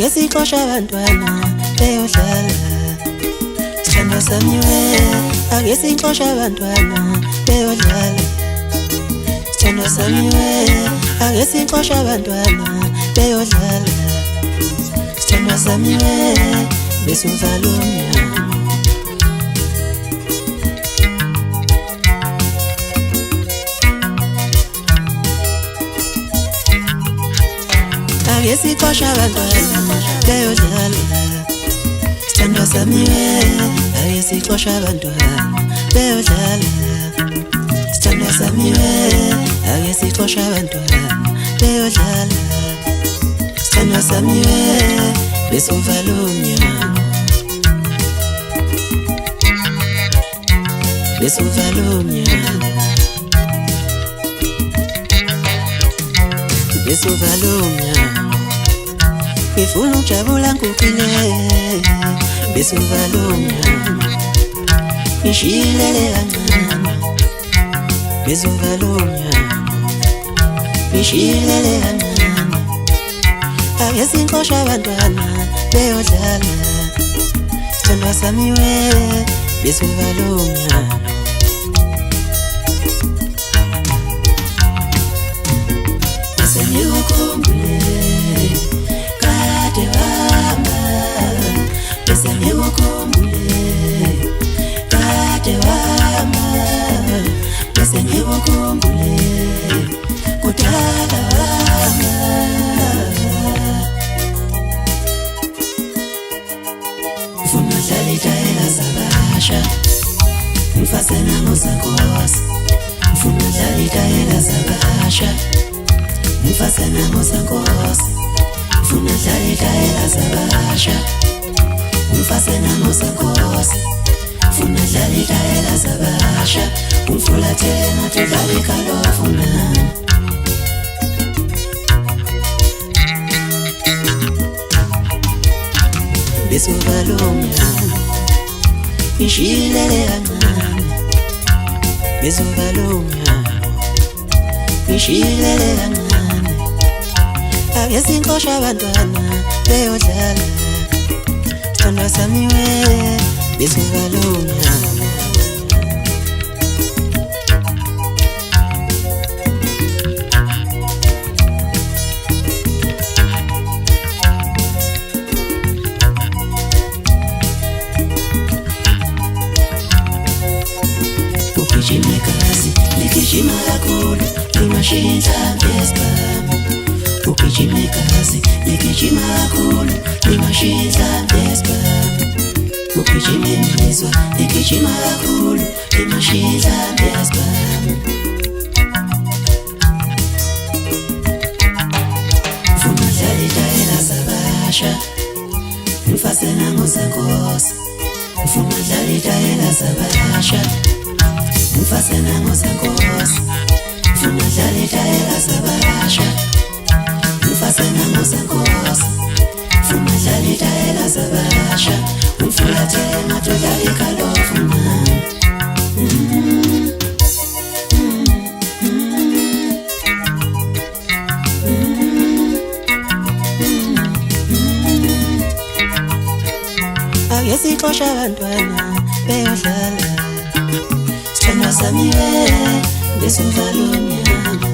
Sixosha abantwana beyodlala sithandwa sami we ake sixosha abantwana beyodlala sithandwa sami we ake sixosha abantwana beyodlala sithandwa sami we besuvala umnyango ake sixosha abantwana beyodlala sithandwa sami we ake sixosha abantwana beyodlala sithandwa sami we ake sixosha abantwana beyodlala sithandwa sami we besuvala umnyango besuvala umnyango besuvala umnyango ngifuna ukujabula ngikuphile besuvala umnyango ngishilele kancane besuvala umnyango ngishilele kancane ake sixosha abantwana beyodlala sithandwa sami we besuvala umnyango Ngikukhumbule kade wama bese ngikukhumbule kade wama bese ngikukhumbule kudala wama ufuna dlala itayela zabasha ngifasena ngosenkosi ufuna dlala itayela zabasha Mfasana ngosenkosi ufuna dlala itayela zabasha Mfasana ngosenkosi ufuna dlala itayela zabasha umfulathela tudlala ikalofu nami besuvala umnyango ngishilele kancane besuvala umnyango ngishilele kancane ake sixosha abantwana beyodlala sithandwa sami we besuvala umnyango ugijime kazi ligijima kakhulu limashinza ngesibhamu ugijime kazi ligijima kakhulu limashinza ngesibhamu ugijime mizwa ligijima kakhulu limashinza ngesibhamu ufuna dlala itayela zabasha ngifasena ngosenkosi ufuna dlala itayela zabasha ngifasena ngosenkosi ufuna dlala itayela zabasha ngifasena ngosenkosi ufuna dlala itayela zabasha umfulathela tudlala ikalofu nami ake sixosha abantwana beyodlala sithandwa sami we besuvala umnyango